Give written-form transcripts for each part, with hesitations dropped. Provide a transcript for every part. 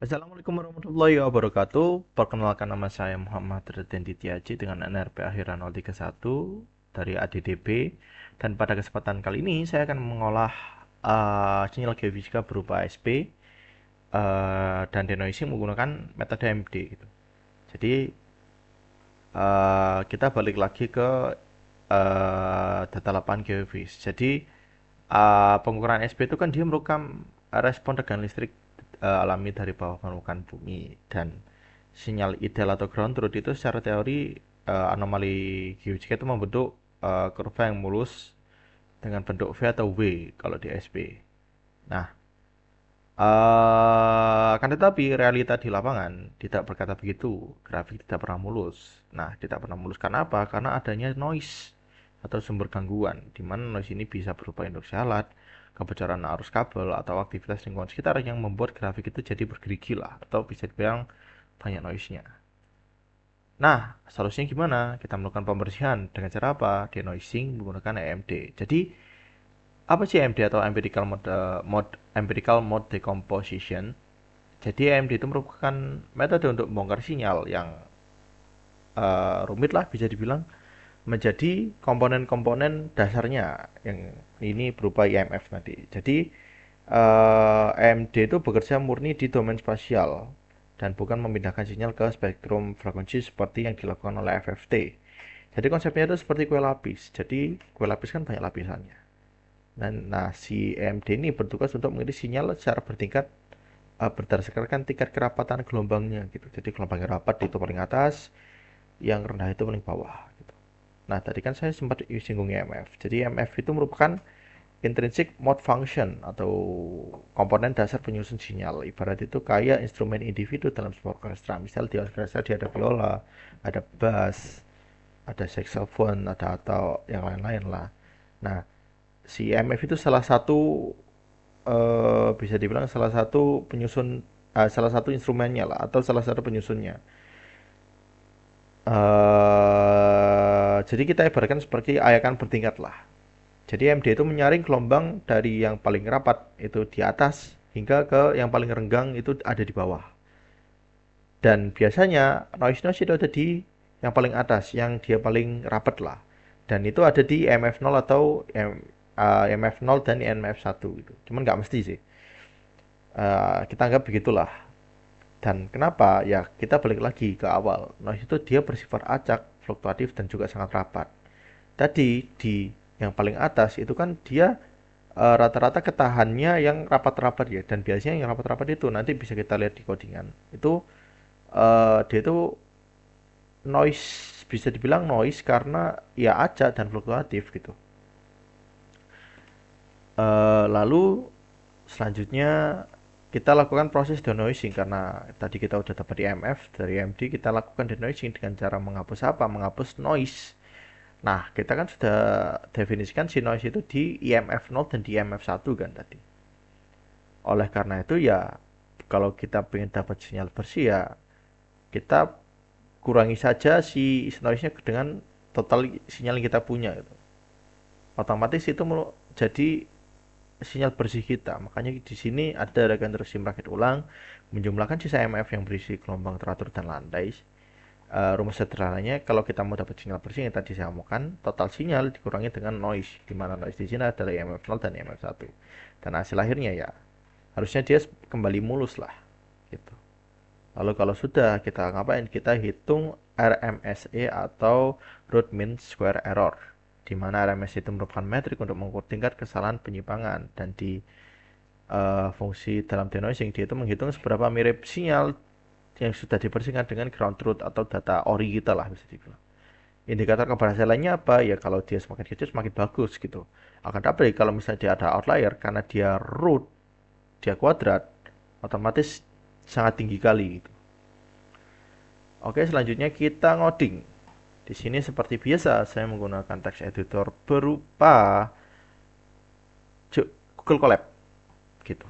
Assalamualaikum warahmatullahi wabarakatuh. Perkenalkan nama saya Muhammad Redendi Tiaji dengan NRP akhiran 031 dari ADDB. Dan pada kesempatan kali ini saya akan mengolah sinyal geofisika berupa ASP dan denoising menggunakan metode MD gitu. Jadi kita balik lagi ke data lapangan geofis. Jadi pengukuran SP itu kan dia merekam respon tegangan listrik alami dari bawah permukaan bumi, dan sinyal ideal atau ground truth itu secara teori anomali geofisika itu membentuk kurva yang mulus dengan bentuk V atau W kalau di SP. Nah, akan tetapi realita di lapangan tidak berkata begitu. Grafik tidak pernah mulus. Nah, tidak pernah mulus karena apa? Karena adanya noise atau sumber gangguan, di mana noise ini bisa berupa induksi alat, kebocoran arus kabel, atau aktivitas lingkungan sekitar yang membuat grafik itu jadi bergerigi lah, atau bisa dibilang banyak noise-nya. Nah, solusinya gimana? Kita melakukan pembersihan dengan cara apa? Denoising menggunakan EMD. Jadi, apa sih EMD atau empirical mode decomposition? Jadi EMD itu merupakan metode untuk membongkar sinyal yang rumit lah bisa dibilang menjadi komponen-komponen dasarnya yang ini berupa IMF nanti. Jadi EMD itu bekerja murni di domain spasial dan bukan memindahkan sinyal ke spektrum frekuensi seperti yang dilakukan oleh FFT. Jadi konsepnya itu seperti kue lapis. Jadi kue lapis kan banyak lapisannya. Dan nah si EMD ini bertugas untuk mengirim sinyal secara bertingkat berdasarkan tingkat kerapatan gelombangnya gitu. Jadi gelombangnya rapat itu paling atas, yang rendah itu paling bawah gitu. Nah, tadi kan saya sempat singgung EMF. Jadi EMF itu merupakan intrinsic mode function atau komponen dasar penyusun sinyal. Ibarat itu kayak instrumen individu dalam sebuah orkestra. Misal di orkestra dia ada viola, ada bass, ada saxophone, ada atau yang lain-lain lah. Nah, si EMF itu salah satu bisa dibilang salah satu penyusun, salah satu instrumennya lah, atau salah satu penyusunnya. Jadi kita ibaratkan seperti ayakan bertingkat lah. Jadi MD itu menyaring gelombang dari yang paling rapat itu di atas hingga ke yang paling renggang itu ada di bawah. Dan biasanya noise itu ada di yang paling atas, yang dia paling rapat lah. Dan itu ada di MF 0 atau MF 0 dan MF 1 gitu. Cuman nggak mesti sih. Kita anggap begitulah. Dan kenapa? Ya kita balik lagi ke awal. Noise itu dia bersifat acak, fluktuatif, dan juga sangat rapat. Tadi di yang paling atas itu kan dia rata-rata ketahannya yang rapat-rapat ya, dan biasanya yang rapat-rapat itu nanti bisa kita lihat di codingan itu dia itu noise, bisa dibilang noise karena ya acak dan fluktuatif gitu. Lalu selanjutnya kita lakukan proses denoising karena tadi kita udah dapat IMF dari MD, kita lakukan denoising dengan cara menghapus apa? Menghapus noise. Nah, kita kan sudah definisikan si noise itu di IMF 0 dan di IMF 1 kan tadi. Oleh karena itu ya kalau kita ingin dapat sinyal bersih ya kita kurangi saja si noise-nya dengan total sinyal yang kita punya gitu. Otomatis itu jadi sinyal bersih kita. Makanya di sini ada regenerasi merakit ulang menjumlahkan sisa IMF yang berisi gelombang teratur dan landai. Rumus sederhananya kalau kita mau dapat sinyal bersih yang tadi saya omongkan, total sinyal dikurangi dengan noise, di mana noise di sini adalah IMF 0 dan IMF 1. Dan hasil akhirnya ya harusnya dia kembali mulus lah gitu. Lalu kalau sudah kita ngapain? Kita hitung RMSE atau root mean square error, di mana RMSE itu merupakan metrik untuk mengukur tingkat kesalahan penyimpangan, dan di fungsi dalam denoising dia itu menghitung seberapa mirip sinyal yang sudah dibersihkan dengan ground truth atau data ori kita lah bisa dibilang. Indikator keberhasilannya apa? Ya kalau dia semakin kecil semakin bagus gitu. Akan tapi kalau misalnya dia ada outlier karena dia root, dia kuadrat, otomatis sangat tinggi kali gitu. Oke, selanjutnya kita ngoding. Di sini seperti biasa saya menggunakan text editor berupa Google Colab gitu.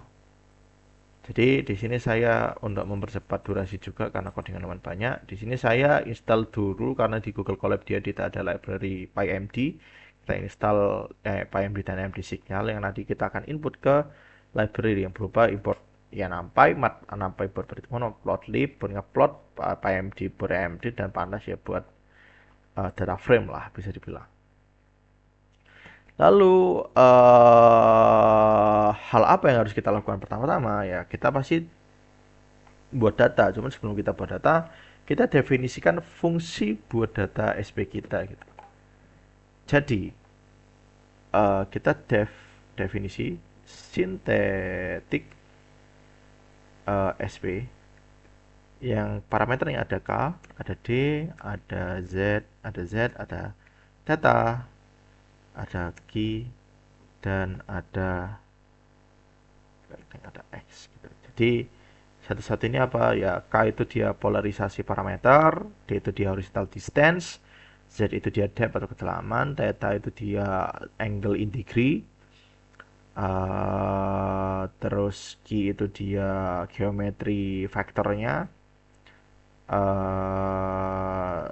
Jadi di sini saya untuk mempercepat durasi juga karena codingan lumayan banyak. Di sini saya install dulu karena di Google Colab dia tidak ada library PyMD. Kita install PyMD dan MD signal yang nanti kita akan input ke library yang berupa import ya nampai buat perhitungan plot lib buat ngeplot PMD buat AMD dan panas ya buat data frame lah bisa dibilang. Lalu hal apa yang harus kita lakukan pertama-tama ya kita pasti buat data. Cuman sebelum kita buat data kita definisikan fungsi buat data SP kita gitu. Jadi kita definisi sintetik SP yang parameternya ada K, ada D, ada data, ada key, dan ada X gitu. Jadi satu-satu ini apa ya, K itu dia polarisasi parameter, D itu dia horizontal distance, Z itu dia depth atau kedalaman, theta itu dia angle in degree, terus Q itu dia geometri vektornya, uh,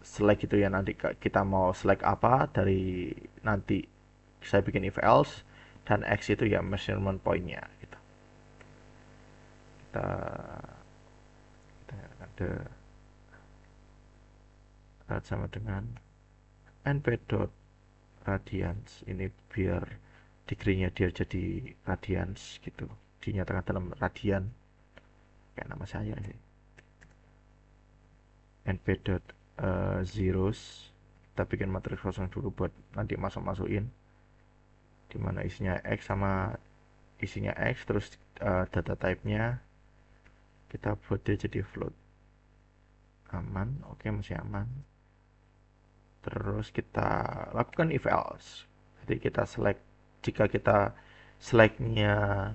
select itu ya nanti kita mau select apa dari nanti saya bikin if else, dan X itu ya measurement pointnya gitu. Kita nyatakan sama dengan np dot radians, ini biar degree-nya dia jadi radians gitu, dinyatakan dalam radian kayak nama saya sih. np dot zeros, kita bikin matriks kosong dulu buat nanti masukin dimana isinya X sama isinya X, terus data type-nya kita buat dia jadi float. Aman, oke, masih aman. Terus kita lakukan if else, jadi kita select, jika kita selectnya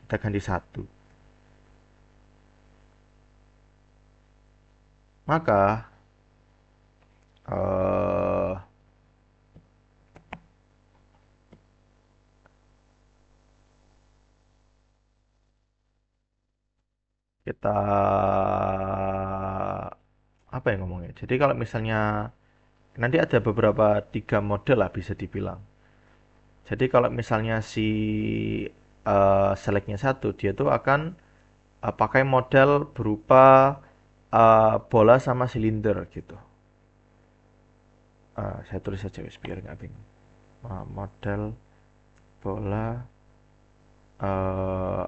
kita ganti 1, maka eh, kita apa ya ngomongnya, jadi kalau misalnya nanti ada beberapa 3 model lah bisa dibilang. Jadi kalau misalnya si selectnya 1, dia tuh akan pakai model berupa bola sama silinder gitu. Saya tulis saja biar nggak bingung. Model bola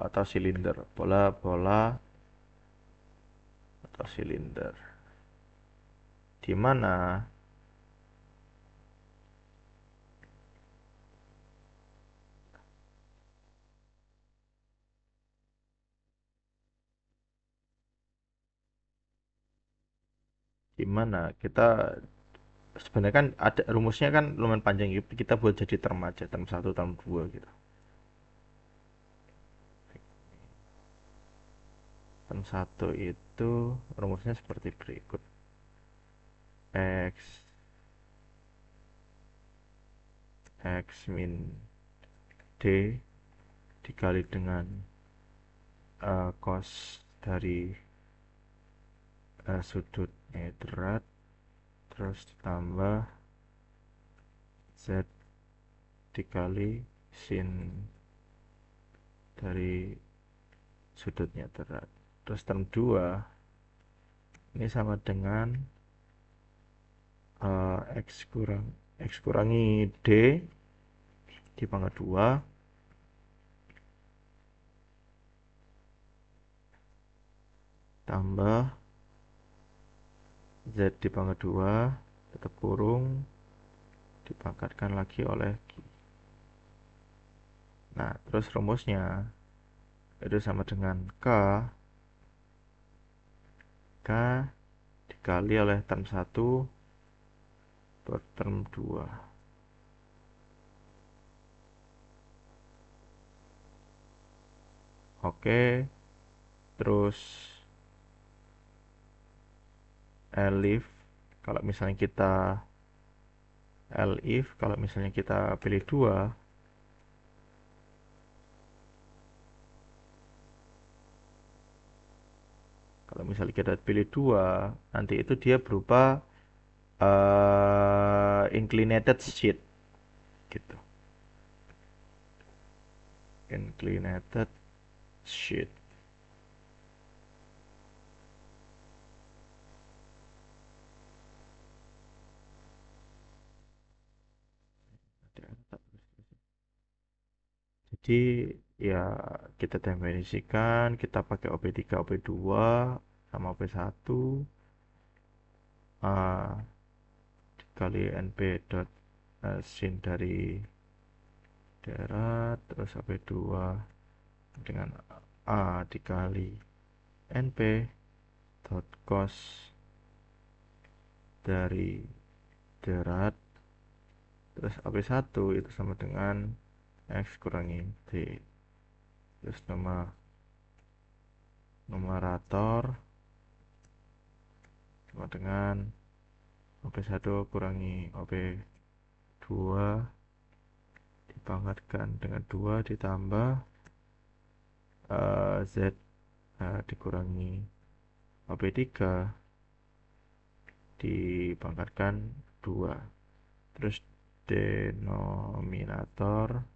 atau silinder, bola atau silinder. Di mana kita sebenarnya kan ada rumusnya kan lumayan panjang gitu. Kita buat jadi term aja, term 1, term 2 gitu. Term 1 itu rumusnya seperti berikut. X min D dikali dengan cos dari sudut edrat, terus ditambah Z dikali sin dari sudutnya terat. Terus term 2 ini sama dengan X kurangi D di pangkat 2 tambah Z di pangkat 2 tetap kurung dipangkatkan lagi oleh Q. Nah, terus rumusnya itu sama dengan K dikali oleh term 1 per term 2. Oke, terus elif kalau misalnya kita pilih 2, nanti itu dia berupa inclinated sheet gitu. Inclinated Shit. Jadi ya kita definisikan, kita pakai OP3, OP2 sama OP1 dikali NP dot sin dari darat, terus OP2 dengan A dikali NP dot cos dari darat, terus OP1 itu sama dengan X kurangi D, terus numerator sama dengan OP1 kurangi OP2 dipangkatkan dengan 2 ditambah Z dikurangi OP3 dipangkatkan 2, terus denominator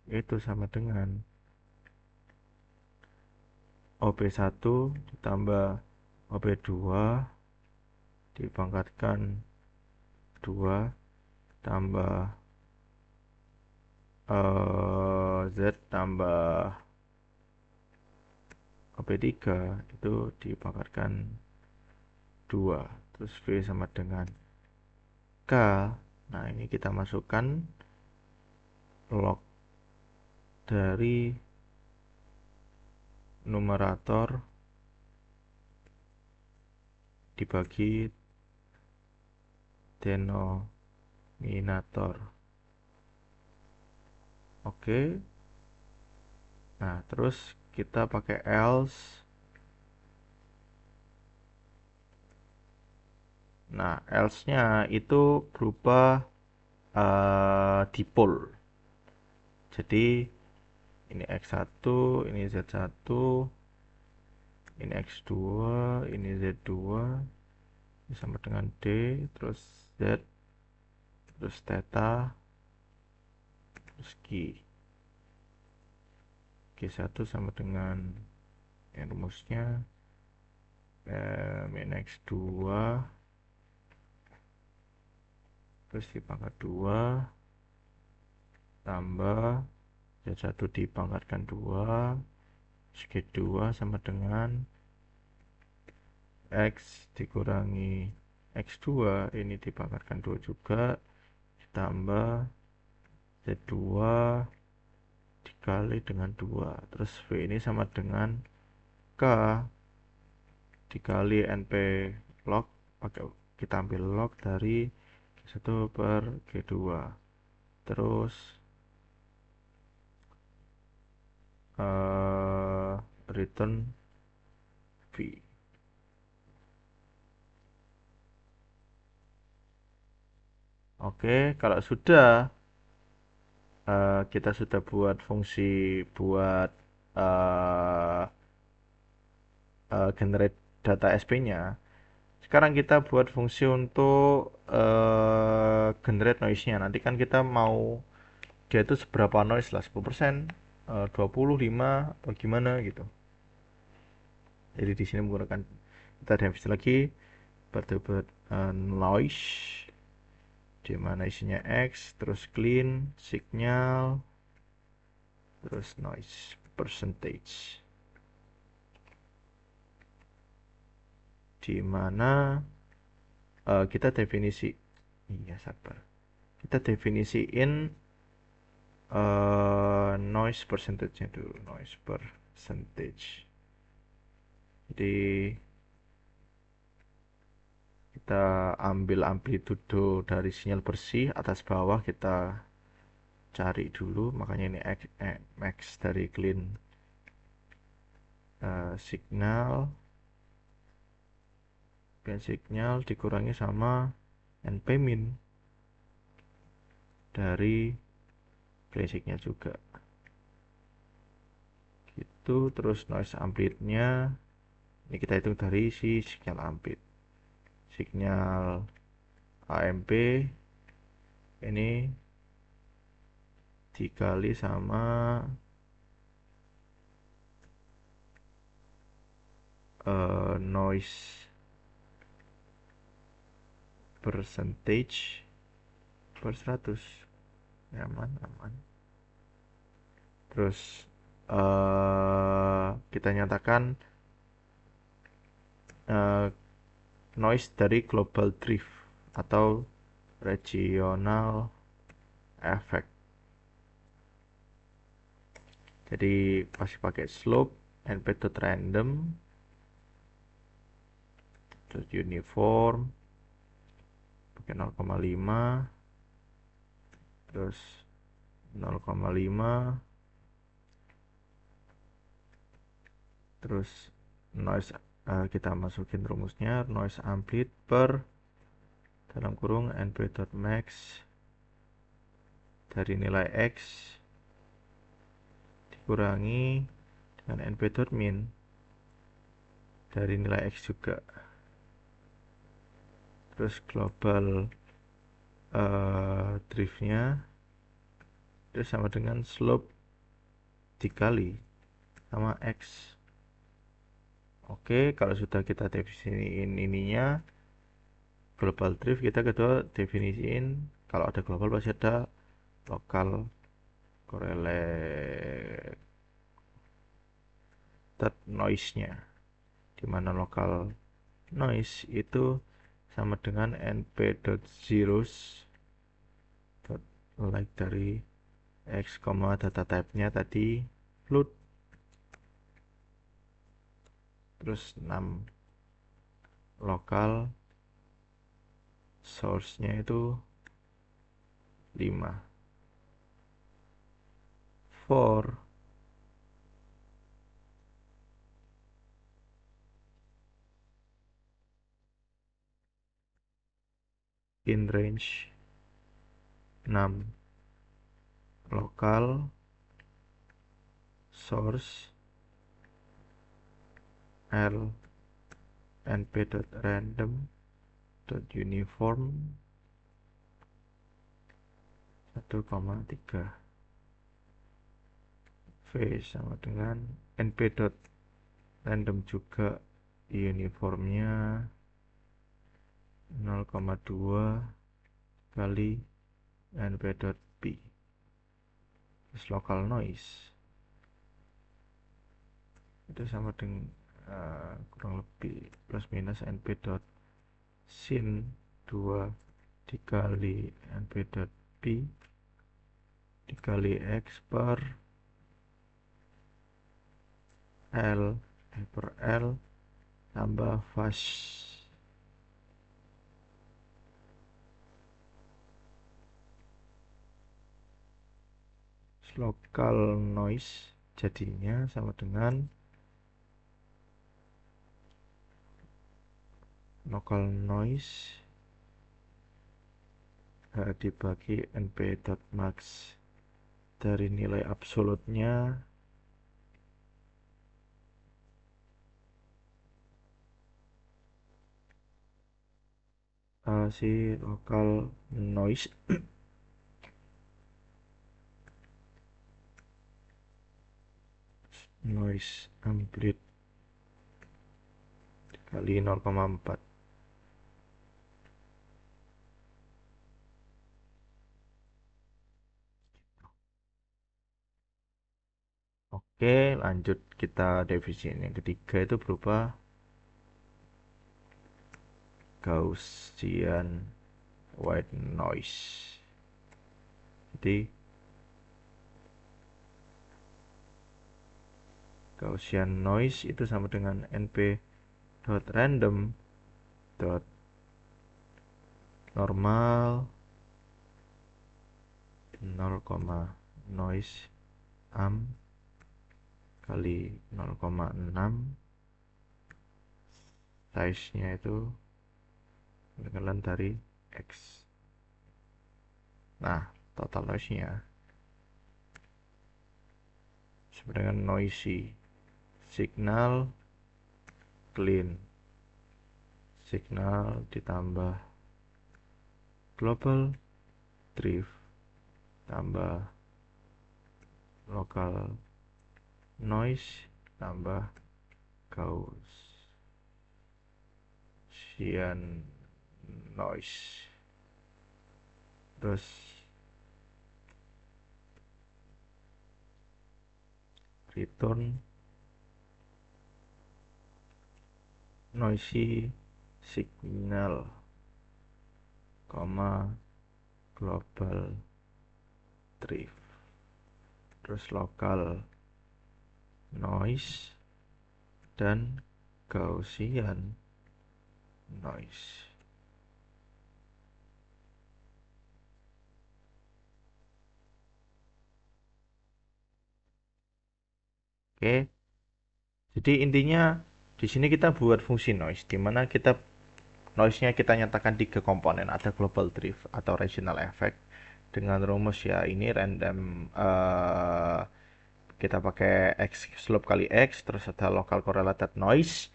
itu sama dengan OP1 ditambah OP2 dipangkatkan 2 tambah Z tambah OP3 itu dipangkatkan 2, terus V sama dengan K. Nah ini kita masukkan log dari numerator dibagi denominator. Oke. Nah terus kita pakai else. Nah else-nya itu berupa dipol. Jadi ini X1, ini Z1, ini X2, ini Z2, ini sama dengan D, terus Z, terus theta, terus G1 sama dengan rumusnya min X2 terus dipangkat 2 tambah Z1 dipangkatkan 2 G2 sama dengan X dikurangi X2 ini dipangkatkan 2 juga ditambah Z2 dikali dengan 2, terus V ini sama dengan K dikali NP log, pakai kita ambil log dari G1 per G2, terus return V. Oke, kalau sudah kita sudah buat fungsi buat uh, generate data SP-nya. Sekarang kita buat fungsi untuk generate noise-nya. Nanti kan kita mau dia itu seberapa noise lah, 10%, 25 atau gimana gitu. Jadi di sini menggunakan kita definisi lagi berdebat noise di mana isinya X, terus clean, signal, terus noise percentage. Di mana kita definisi, iya sabar, kita definisiin noise percentage-nya dulu, noise percentage. Jadi kita ambil amplitudo dari sinyal bersih atas bawah kita cari dulu, makanya ini max dari clean signal dikurangi sama NP min dari clean signal juga gitu. Terus noise amplitude-nya ini kita hitung dari si signal amplitude, signal AMP ini dikali sama noise percentage per 100. Aman, aman. Terus kita nyatakan noise dari global drift atau regional effect. Jadi pasti pakai slope np.random terus uniform pakai 0,5 terus 0,5 terus noise kita masukin rumusnya noise amplitude per dalam kurung np.max dari nilai x dikurangi dengan np.min dari nilai x juga. Terus global driftnya itu sama dengan slope dikali sama x. Oke, kalau sudah kita definisiin ininya global drift, kita kedua definisiin kalau ada global pasti ada lokal correlated noise-nya, dimana lokal noise itu sama dengan np.zeros like dari x, data type-nya tadi float, terus 6 lokal source-nya itu 5 for in range 6 lokal source L np.random.uniform 1,3 V sama dengan np.random juga uniformnya 0,2 kali np.p terus local noise itu sama dengan kurang lebih plus minus np.sin 2 dikali np.p dikali x per L per L tambah fast local noise jadinya sama dengan local noise dibagi np.max dari nilai absolutnya si local noise noise amplitude kali 0,4. Oke, lanjut kita definisi yang ketiga itu berupa Gaussian white noise. Jadi Gaussian noise itu sama dengan np.random dot normal 0, noise am kali 0,6 size nya itu penggalan dari x. Nah, total noise nya sama dengan noisy signal clean signal ditambah global drift tambah lokal noise tambah Gaussian noise, terus return noisy signal, global drift, terus lokal noise dan Gaussian noise. Oke, jadi intinya di sini kita buat fungsi noise, di mana kita noise-nya kita nyatakan 3 komponen, ada global drift atau regional effect dengan rumus ya ini random, kita pakai x slope kali x, terus ada local correlated noise,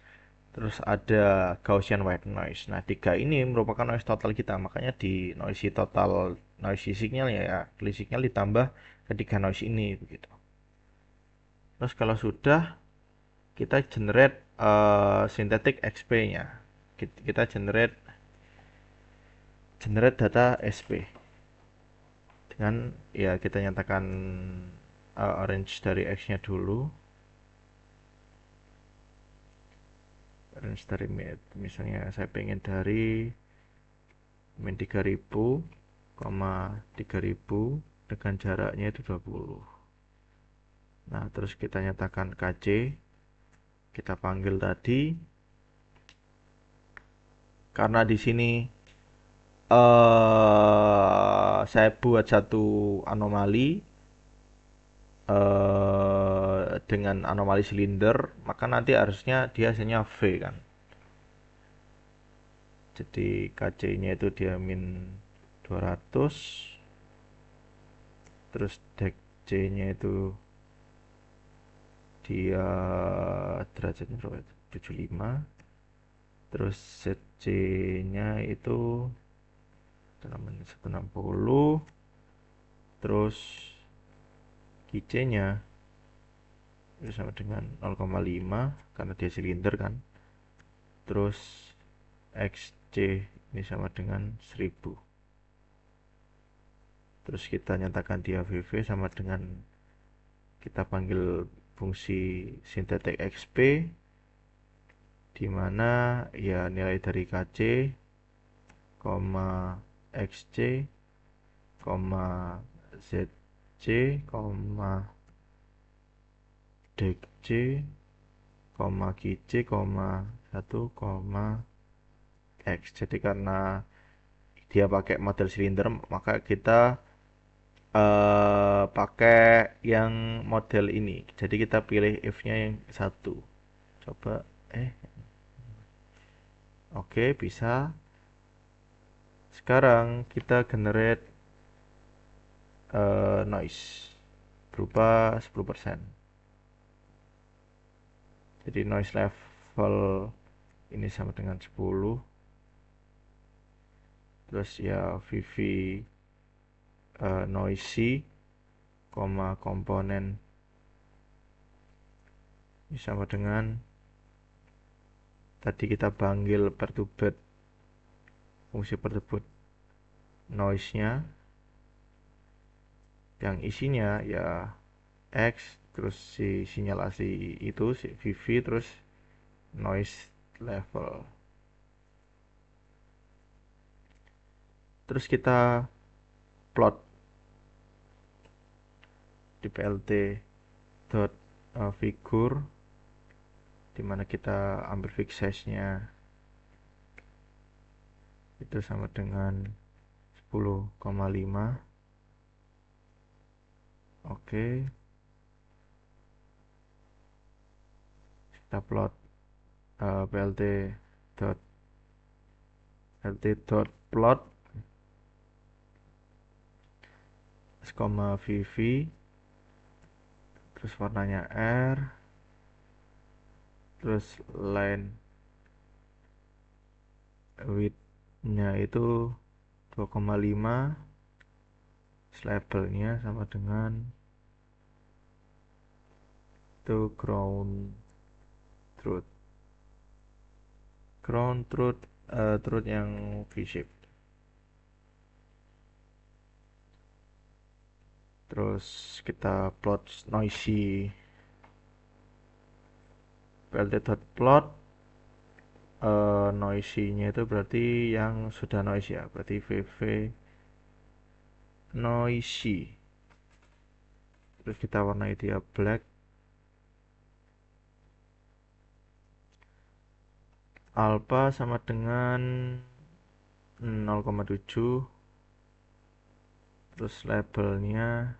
terus ada Gaussian white noise. Nah, 3 ini merupakan noise total kita, makanya di noisy total noisy signal ya, signal ditambah ketiga noise ini begitu. Terus kalau sudah, kita generate synthetic XP-nya. Kita generate data SP dengan ya kita nyatakan range dari X-nya dulu. Range dari misalnya saya pengen dari min 3000, 3000 dengan jaraknya itu 20. Nah, terus kita nyatakan KC, kita panggil tadi karena di sini saya buat satu anomali dengan anomali silinder, maka nanti harusnya dia hasilnya V kan. Jadi KC-nya itu dia min 200, terus dek C-nya itu dia derajatnya berapa? 75. Terus ZC-nya itu 160. Terus QC-nya itu sama dengan 0,5 karena dia silinder kan. Terus XC ini sama dengan 1000. Terus kita nyatakan dia VV sama dengan kita panggil fungsi synthetic XP, di mana ya nilai dari KC, XC, ZC, DC, QC, 1, X. Jadi karena dia pakai model silinder, maka kita pakai yang model ini. Jadi kita pilih if-nya yang 1. Coba, oke, bisa. Sekarang kita generate noise berupa 10%. Jadi noise level ini sama dengan 10. Terus ya VV noisy, komponen ini sama dengan tadi kita panggil perturbat, fungsi perturbat noise-nya yang isinya ya X, terus si sinyalasi itu si VV, terus noise level. Terus kita plot di plt dot figure, dimana kita ambil fixed size-nya itu sama dengan 10,5. Oke, kita plot plt dot plot VV, terus warnanya R, terus line width-nya itu 2,5, labelnya sama dengan itu ground truth yang V-shape. Terus kita plot noisy plt.plot. Noisy-nya itu berarti yang sudah noisy ya, berarti VV noisy. Terus kita warnai dia black. Alpha sama dengan 0,7. Terus labelnya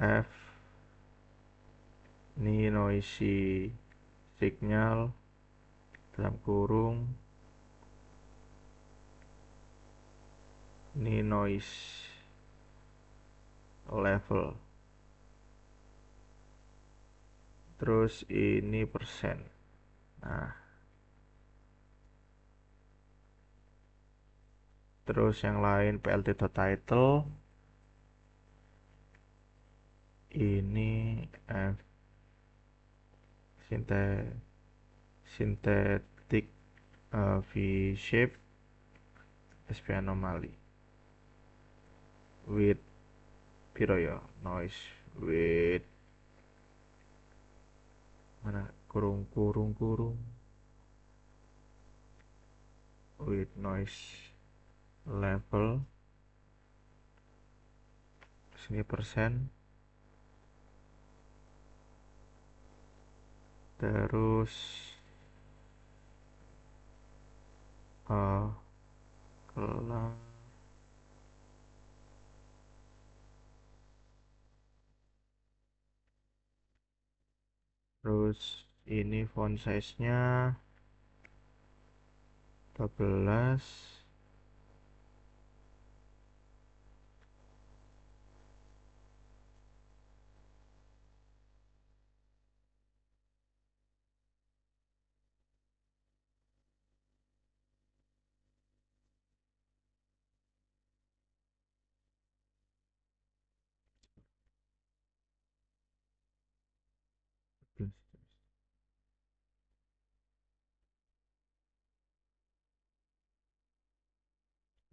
F, ini noisy signal dalam kurung, ini noise level, terus ini persen. Nah, terus yang lain plt.title, ini F synthetic V-shape SP anomaly with piro ya, noise with mana kurung with noise level, sini persen, terus kelas, terus ini font size nya 12.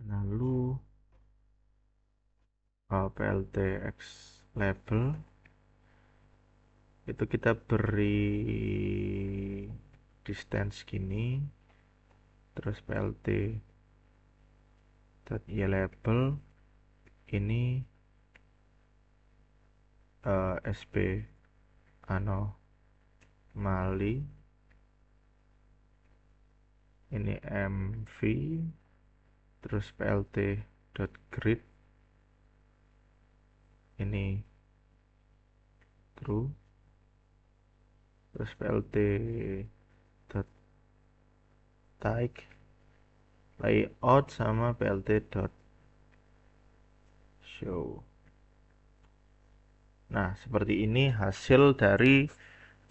Lalu pltx label itu kita beri distance gini, terus plt label ini sp anomaly, ini mv, terus plt.grid ini true, terus plt.type layout sama plt.show. Nah, seperti ini hasil dari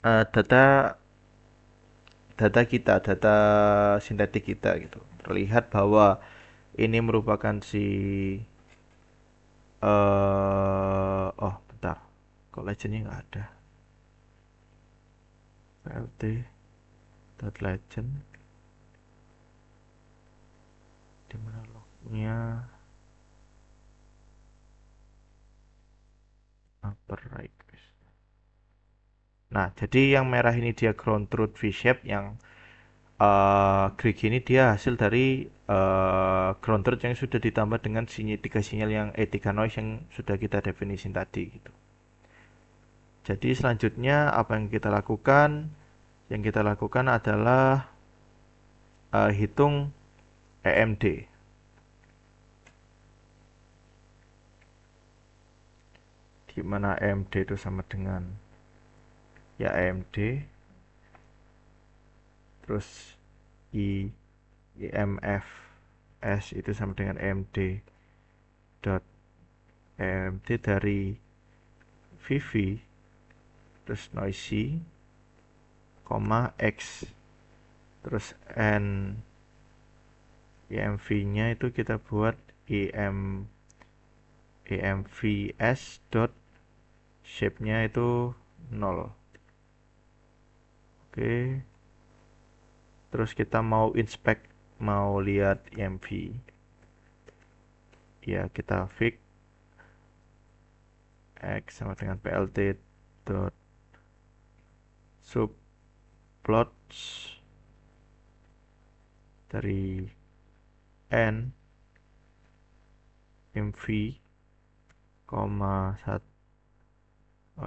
data data sintetik kita gitu. Terlihat bahwa ini merupakan oh bentar, kok legendnya nggak ada. plt.legend di mana lognya? Upper right. Nah, jadi yang merah ini dia ground truth V-shape, yang grid ini dia hasil dari ground truth yang sudah ditambah dengan tiga sinyal yang tiga noise yang sudah kita definisi tadi gitu. Jadi selanjutnya apa yang kita lakukan? Yang kita lakukan adalah hitung EMD. Di mana EMD itu sama dengan ya EMD, terus IMF S itu sama dengan EMD dot EMD dari VV, terus noisy, X, terus N EMV nya itu kita buat EMVS dot shape nya itu 0. Oke, terus kita mau inspect, mau lihat EMV, ya kita fix x sama dengan plt dot subplots dari n mv, koma 1,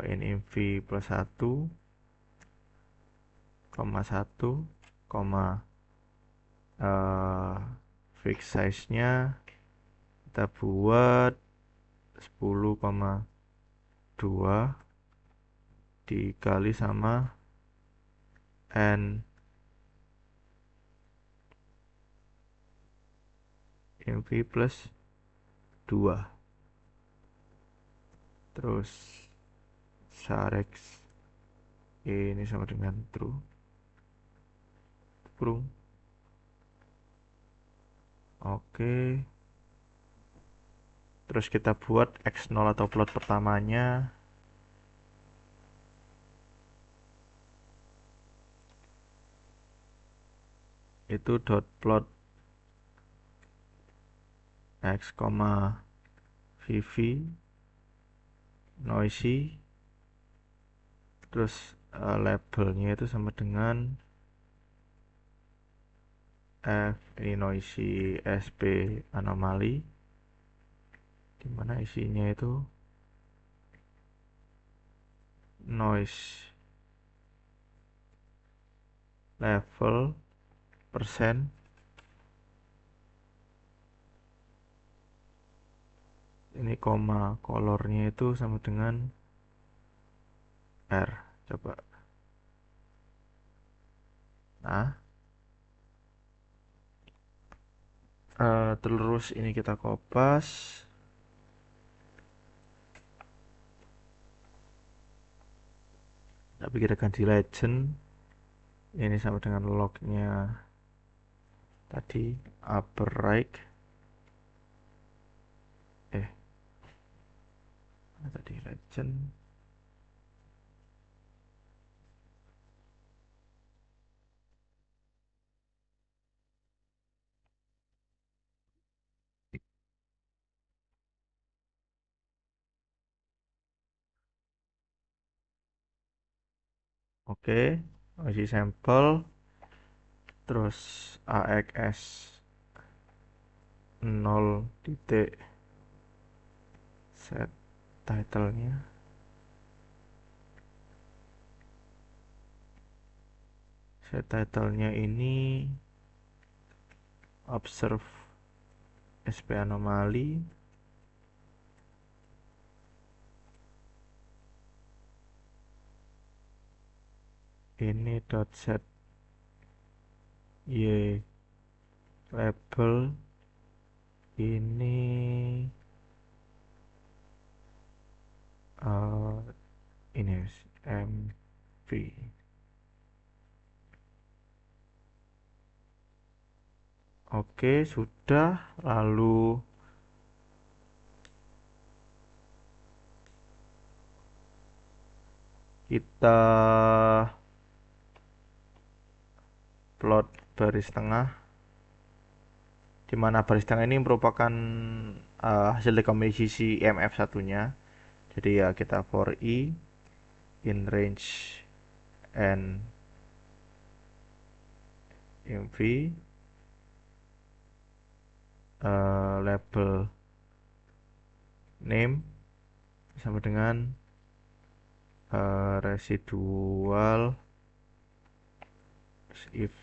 n mv plus 1, koma 1, koma fix size-nya kita buat 10,2 dikali sama n mv plus 2, terus sarex ini sama dengan true, burung. Oke, terus kita buat x0 atau plot pertamanya. Itu dot plot x, vv noisy, terus labelnya itu sama dengan f ini noisy sp anomaly, dimana isinya itu noise level persen, ini koma colornya itu sama dengan R. Coba, nah terus ini kita kopas, tapi kita ganti legend, ini sama dengan lognya tadi upper right, tadi legend, oke, isi sampel, terus AXS 0 titik set title-nya, ini observe SP anomaly, ini dot set y label, ini ini mv. Oke, sudah. Lalu kita plot baris tengah, di mana baris tengah ini merupakan hasil dekomposisi EMF satunya. Jadi ya kita for i in range n mv, label name sama dengan residual, if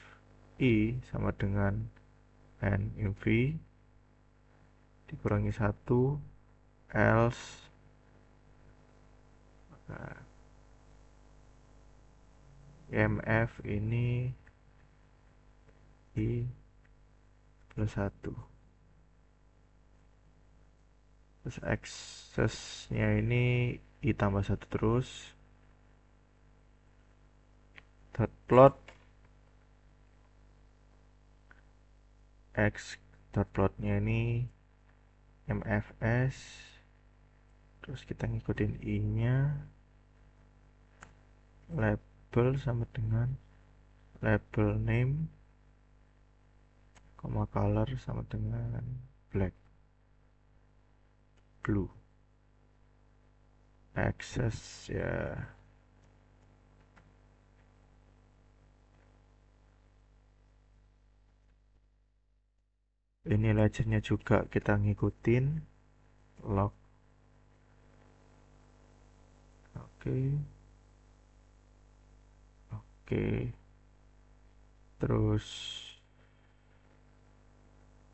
i sama dengan n mv dikurangi 1, else EMF ini i plus 1, terus access-nya ini i tambah 1 terus, dot plot x dot plotnya ini mfs, terus kita ngikutin i nya, label sama dengan label name, color sama dengan black, blue, access ya. Ini legendnya juga kita ngikutin log. Oke, oke. Terus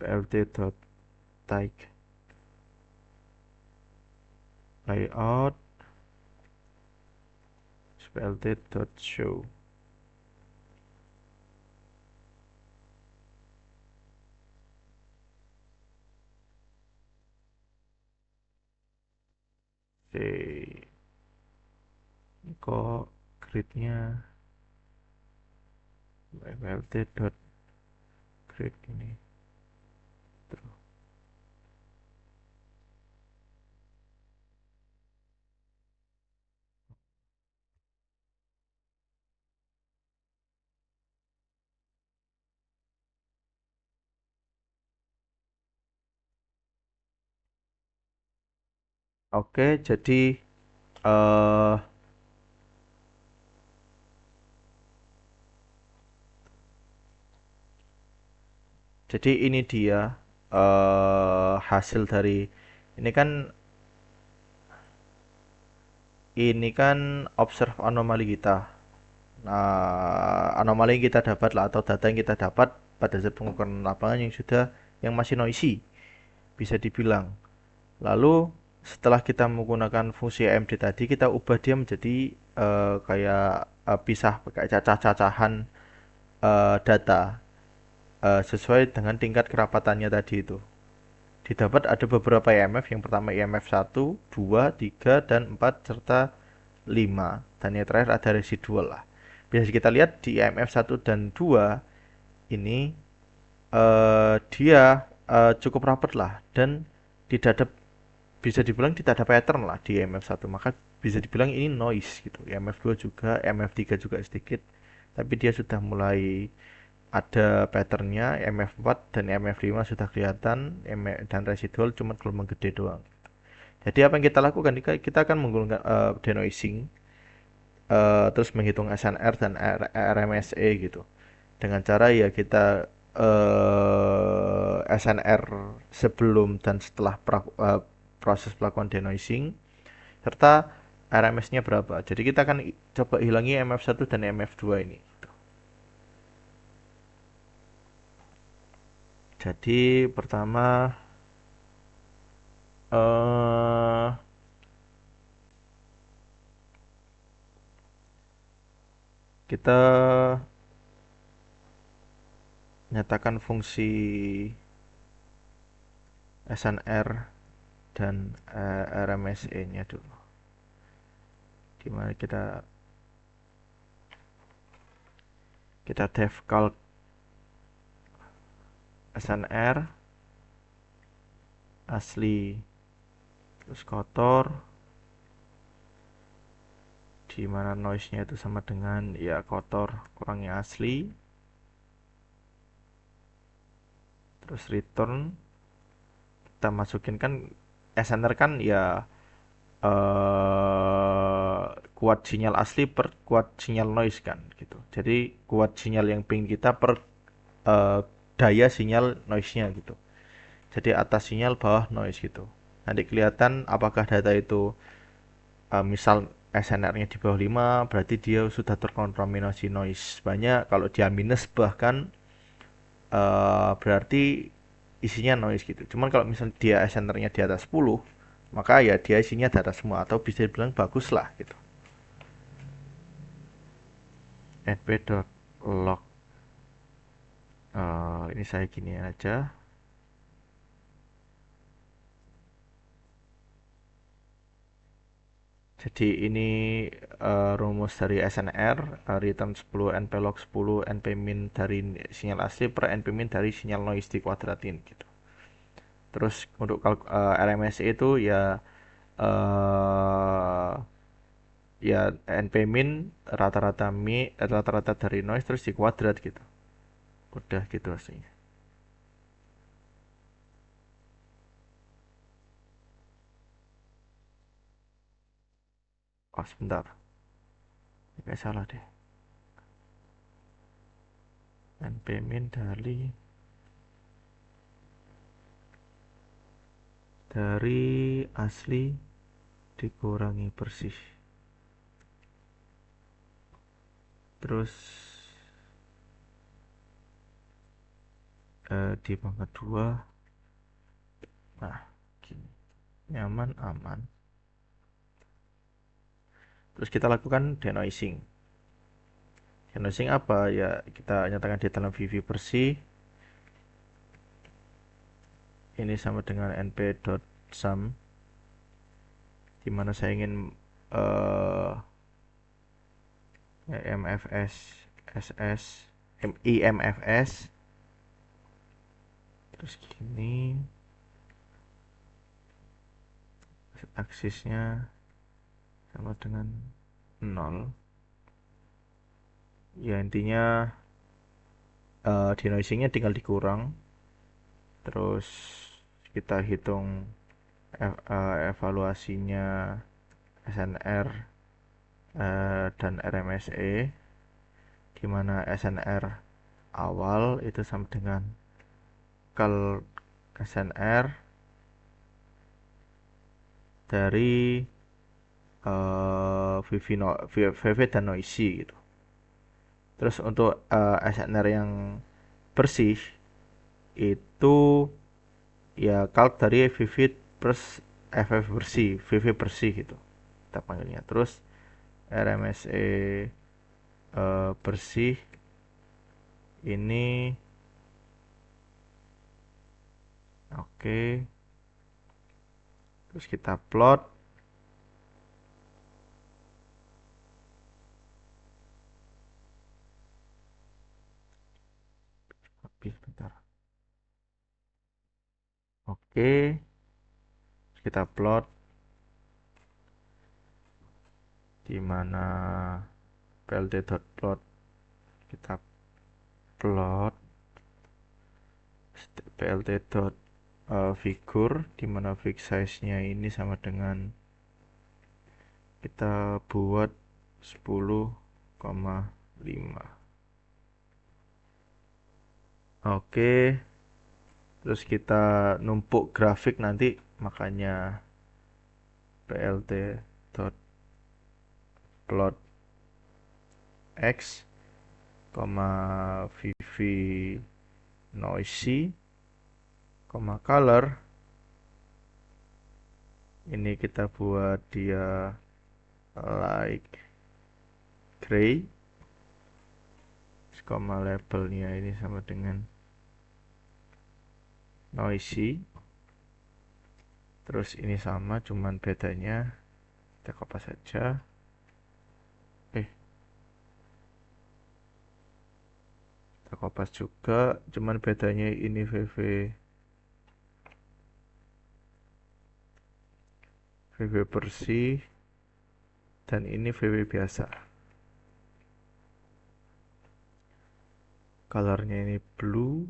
plt.type layout plt.show. Oke, ini kok gridnya plt.grid ini. Terus. Oke, eh jadi ini dia hasil dari ini kan observe anomali kita. Nah, anomali yang kita dapat lah atau data yang kita dapat pada saat pengukuran lapangan yang masih noisy bisa dibilang. Lalu setelah kita menggunakan fungsi AMD tadi kita ubah dia menjadi kayak pisah kayak cacah-cacahan data sesuai dengan tingkat kerapatannya tadi itu. Didapat ada beberapa IMF, yang pertama IMF 1, 2, 3, dan 4, serta 5. Dan yang terakhir ada residual lah. Bisa kita lihat di IMF 1 dan 2 ini dia cukup rapat lah dan tidak ada, bisa dibilang tidak ada pattern lah di IMF 1. Maka bisa dibilang ini noise gitu. IMF 2 juga, IMF 3 juga sedikit. Tapi dia sudah mulai ada patternnya. IMF 4 dan IMF 5 sudah kelihatan, dan residual cuma gelombang gede doang. Jadi apa yang kita lakukan? Kita akan menggunakan denoising, terus menghitung SNR dan RMSE gitu. Dengan cara ya kita SNR sebelum dan setelah proses pelakukan denoising, serta RMS-nya berapa. Jadi kita akan coba hilangi MF1 dan MF2 ini. Jadi pertama eh kita nyatakan fungsi SNR dan RMSE-nya dulu. Dimana kita def calc SNR asli terus kotor, di mana noise-nya itu sama dengan ya kotor kurangnya asli, terus return kita masukin kan SNR kan ya kuat sinyal asli per kuat sinyal noise kan gitu. Jadi kuat sinyal yang ping kita per eh, daya sinyal noise-nya gitu. Jadi atas sinyal bawah noise gitu. Nanti kelihatan apakah data itu misal SNR-nya di bawah 5 berarti dia sudah terkontaminasi noise banyak. Kalau dia minus bahkan berarti isinya noise gitu. Cuman kalau misalnya dia SNR-nya di atas 10, maka ya dia isinya data semua atau bisa dibilang bagus lah gitu. np.log ini saya gini aja. Jadi ini rumus dari SNR, return 10 nplog 10 npmin dari sinyal asli per npmin dari sinyal noise dikuadratin gitu. Terus untuk RMSE itu ya uh, ya NP min rata-rata dari noise terus di kuadrat gitu. Udah gitu hasilnya. Oh sebentar, kayak salah deh. NP min dari asli dikurangi bersih. Terus di pangkat 2. Nah, gini. Nyaman, aman. Terus kita lakukan denoising. Denoising apa? Ya, kita nyatakan di dalam VV bersih. Ini sama dengan np.sum, di mana saya ingin mfs ss imfs. Terus gini, aksisnya sama dengan 0. Ya intinya denoisingnya tinggal dikurang. Terus kita hitung evaluasinya SNR dan RMSE, di mana SNR awal itu sama dengan kal SNR dari VV dan noisy gitu. Terus untuk SNR yang bersih itu ya kalk dari VV plus FF bersih, VV bersih gitu kita panggilnya. Terus RMSE bersih ini oke. Terus kita plot habis bentar. Oke, kita plot di mana plt.plot, kita plot plt.figure di mana fig size-nya ini sama dengan kita buat 10,5. Oke, terus kita numpuk grafik nanti, makanya plt.plot x, vv noisy, color. Ini kita buat dia like gray, labelnya ini sama dengan noisy. Terus ini sama, cuman bedanya kita kopas saja. Kita kopas juga, cuman bedanya ini VV bersih dan ini VW biasa. Colornya ini blue.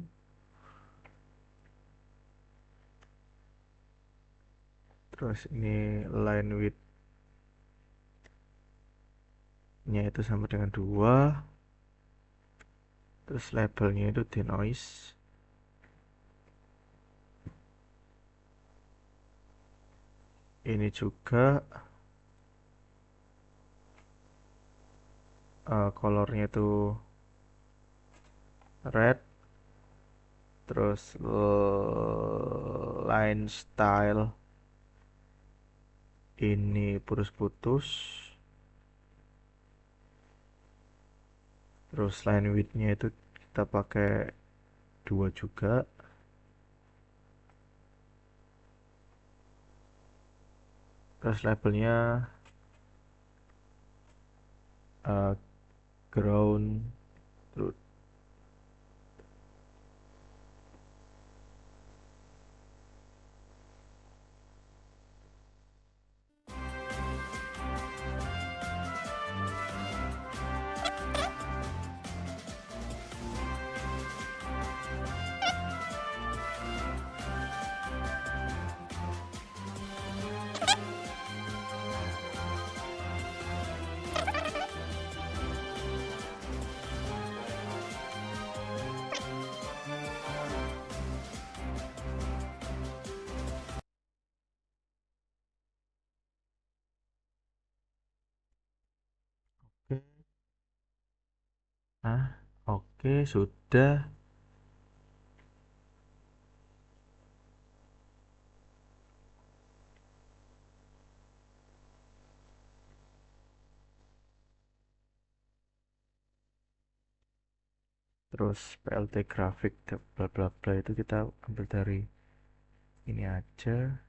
Terus ini line width nya itu sama dengan 2. Terus labelnya itu denoise. Ini juga colornya itu red. Terus line style ini putus-putus. Terus line width-nya itu kita pakai 2 juga. Terus labelnya ground truth. Nah, oke, sudah. Terus PLT grafik bla bla bla itu kita ambil dari ini aja.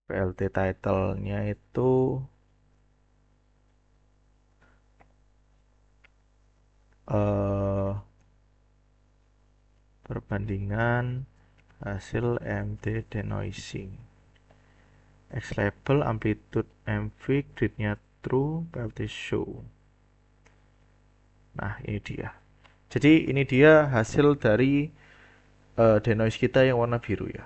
PLT title-nya itu eh perbandingan hasil MD denoising. X label amplitude MV gridnya true PLT show. Nah, ini dia. Jadi ini dia hasil dari denoise kita yang warna biru ya.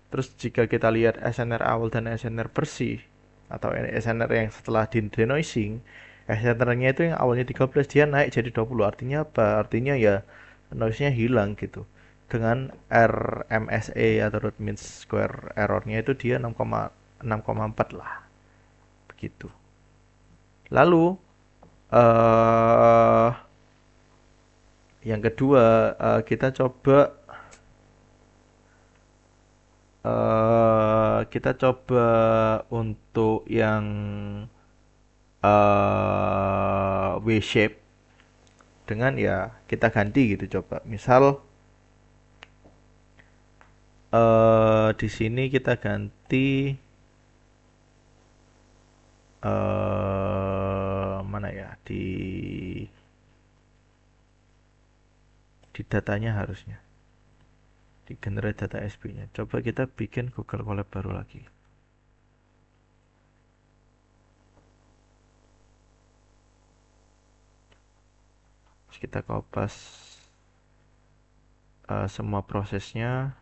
Terus jika kita lihat SNR awal dan SNR bersih atau SNR yang setelah di denoising, SNR-nya itu yang awalnya 13 dia naik jadi 20. Artinya apa? Artinya ya noise-nya hilang gitu. Dengan RMSE atau root mean square error-nya itu dia 6,4 lah. Begitu. Lalu eh yang kedua kita coba kita coba untuk yang W shape dengan ya kita ganti gitu coba. Misal di sini kita ganti mana ya di datanya harusnya di generate data SB-nya. Coba kita bikin Google Colab baru lagi. Terus kita kopas semua prosesnya.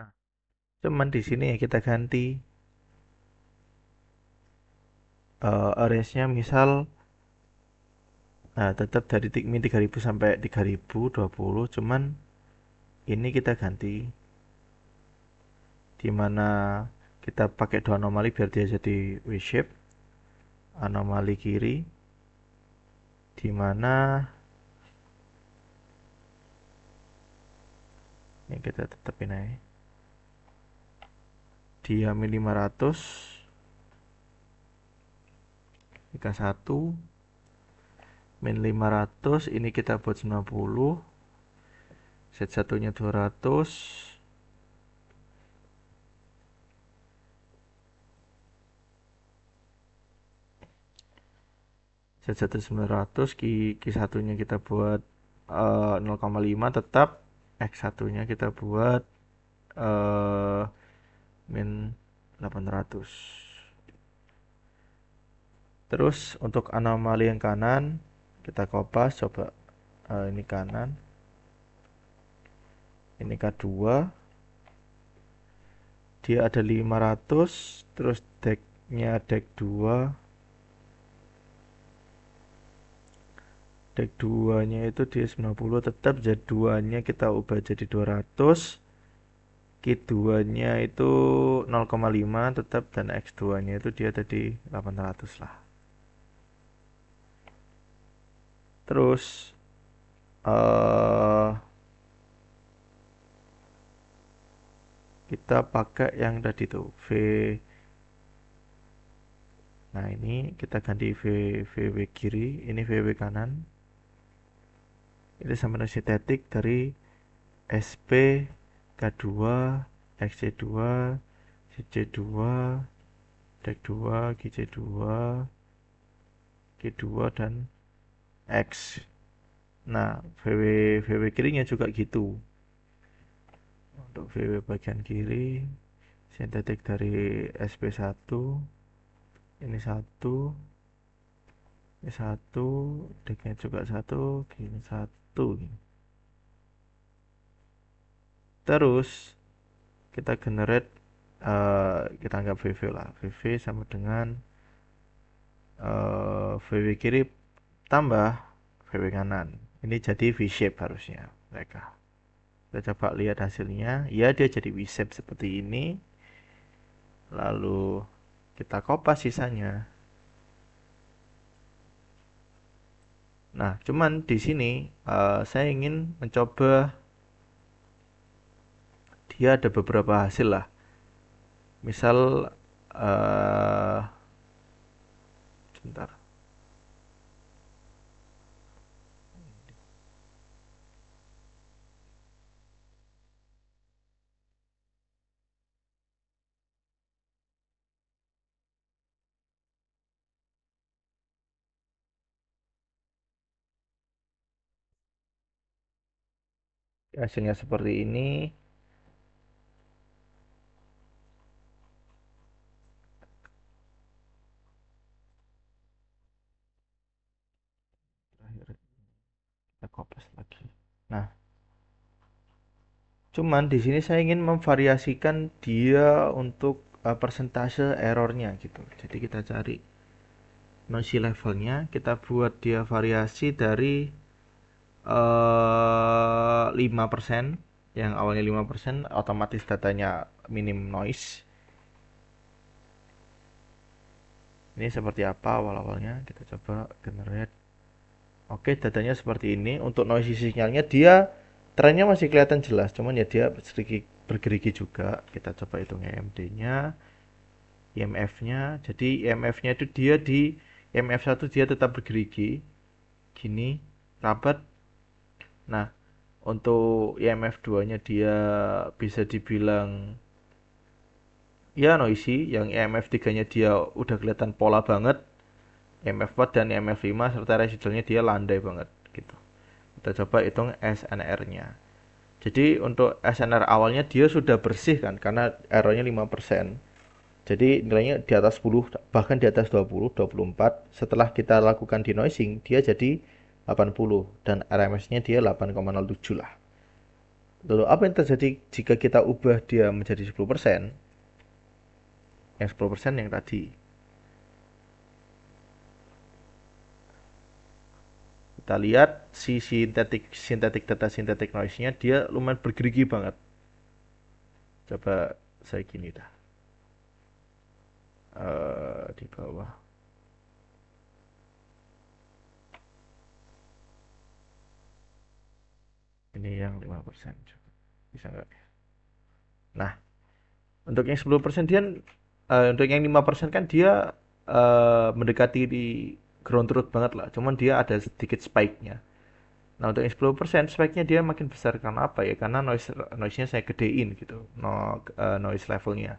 Nah, cuman di sini ya kita ganti arrange-nya misal nah, tetap dari min 3000 sampai 3020 cuman ini kita ganti di mana kita pakai dua anomali biar dia jadi W shape. Anomali kiri di mana yang kita tetapin aja dia min 500 jika 1 min 500 ini kita buat 90 set satunya 200 set satu 900 Q satunya kita buat 0,5 tetap X satunya kita buat uh, min 800. Terus untuk anomali yang kanan kita kopas coba ini kanan ini K2 dia ada 500 terus decknya deck 2 deck 2 nya itu dia 90 tetap jadi 2 nya kita ubah jadi 200 Q2 nya itu 0,5 tetap dan X2 nya itu dia tadi 800 lah. Terus kita pakai yang tadi tuh V. Nah ini kita ganti VW kiri, ini VW kanan. Ini sama dengan sintetik dari SP K2 XC2 CC2 DEC2 GC2 G2 dan X. Nah, VW kirinya juga gitu. Untuk VW bagian kiri, sintetik dari SP1, ini satu, ini satu, decknya juga satu, gini satu. Terus kita generate, kita anggap VV lah. VV sama dengan VW kiri tambah VW kanan. Ini jadi V-shape harusnya mereka. Kita coba lihat hasilnya. Ya, dia jadi V-shape seperti ini. Lalu kita kopas sisanya. Nah, cuman di sini saya ingin mencoba, dia ada beberapa hasil lah. Misal sebentar. Hasilnya seperti ini. Terakhir kita kopas lagi. Nah, cuman di sini saya ingin memvariasikan dia untuk persentase errornya gitu. Jadi kita cari noisy levelnya, kita buat dia variasi dari 5%, yang awalnya 5%, otomatis datanya minim noise. Ini seperti apa awal-awalnya, kita coba generate. Oke, datanya seperti ini. Untuk noisy signalnya dia trennya masih kelihatan jelas, cuman ya dia sedikit bergerigi juga. Kita coba hitung EMD-nya, IMF-nya. Jadi IMF-nya itu dia di IMF 1 dia tetap bergerigi gini, rapat. Nah, untuk IMF 2-nya dia bisa dibilang ya noisy. Yang IMF 3-nya dia udah kelihatan pola banget. IMF 4 dan IMF 5 serta residualnya dia landai banget gitu. Kita coba hitung SNR-nya. Jadi untuk SNR awalnya dia sudah bersih kan, karena errornya 5%. Jadi nilainya di atas 10, bahkan di atas 20, 24. Setelah kita lakukan denoising, dia jadi 80 dan RMS-nya dia 8,07 lah. Lalu apa yang terjadi jika kita ubah dia menjadi 10%? Yang 10% yang tadi. Kita lihat si sintetik data sintetik noise-nya dia lumayan bergerigi banget. Coba saya gini dah. Di bawah. Ini yang 5%. Bisa nggak? Nah, untuk yang 10% dia, untuk yang 5% kan dia mendekati di ground truth banget lah. Cuman dia ada sedikit spike-nya. Nah, untuk yang 10% spike-nya dia makin besar karena apa ya? Karena noise-nya saya gedein gitu. Noise levelnya.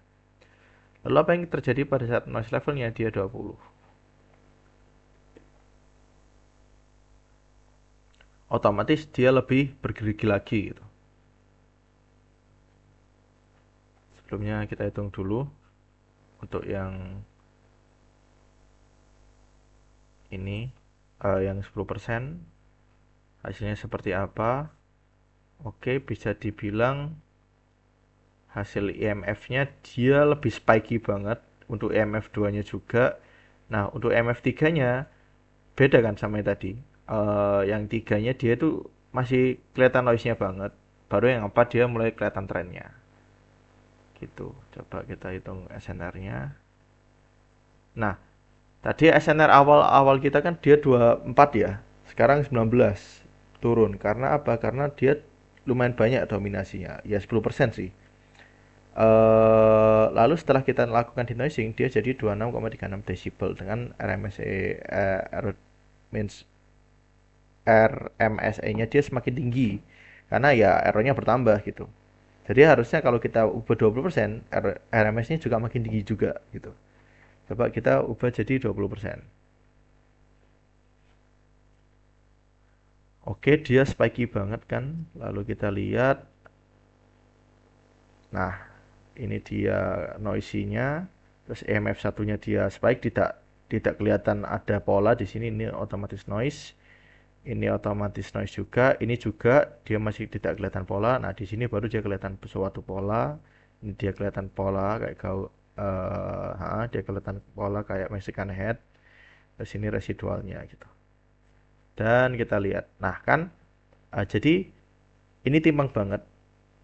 Lalu apa yang terjadi pada saat noise levelnya dia 20? Otomatis dia lebih bergerigi lagi gitu. Sebelumnya kita hitung dulu untuk yang ini, yang 10% hasilnya seperti apa. Oke, bisa dibilang hasil IMF-nya dia lebih spiky banget. Untuk IMF 2-nya juga. Nah, untuk IMF 3-nya beda kan sama yang tadi. Yang 3-nya dia tuh masih kelihatan noise-nya banget. Baru yang 4 dia mulai kelihatan trennya. Gitu. Coba kita hitung SNR-nya. Nah, tadi SNR awal-awal kita kan dia 24 ya. Sekarang 19. Turun. Karena apa? Karena dia lumayan banyak dominasinya. Ya 10% sih. Lalu setelah kita lakukan denoising, dia jadi 26,36 desibel dengan RMSE-nya dia semakin tinggi. Karena ya errornya bertambah gitu. Jadi harusnya kalau kita ubah 20%, RMS-nya juga makin tinggi juga gitu. Coba kita ubah jadi 20%. Oke, dia spiky banget kan. Lalu kita lihat, nah ini dia noisy-nya, terus EMF satunya dia spike, tidak tidak kelihatan ada pola di sini. Ini otomatis noise, ini otomatis noise juga, ini juga dia masih tidak kelihatan pola. Nah di sini baru dia kelihatan suatu pola. Ini dia kelihatan pola kayak dia kelihatan pola kayak Mexican head. Terus ini residualnya gitu. Dan kita lihat, nah kan, jadi ini timpang banget.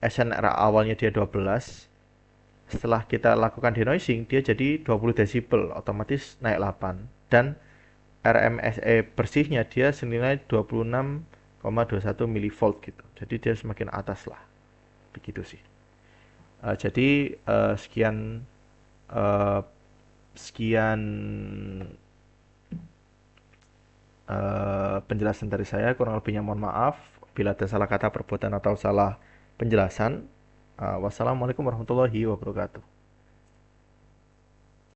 SNR awalnya dia 12, setelah kita lakukan denoising dia jadi 20 desibel, otomatis naik 8. Dan RMSE bersihnya dia senilai 26,21 milivolt gitu. Jadi dia semakin atas lah. Begitu sih. Jadi sekian uh, sekian penjelasan dari saya, kurang lebihnya mohon maaf bila ada salah kata, perbuatan atau salah penjelasan. Wassalamualaikum warahmatullahi wabarakatuh.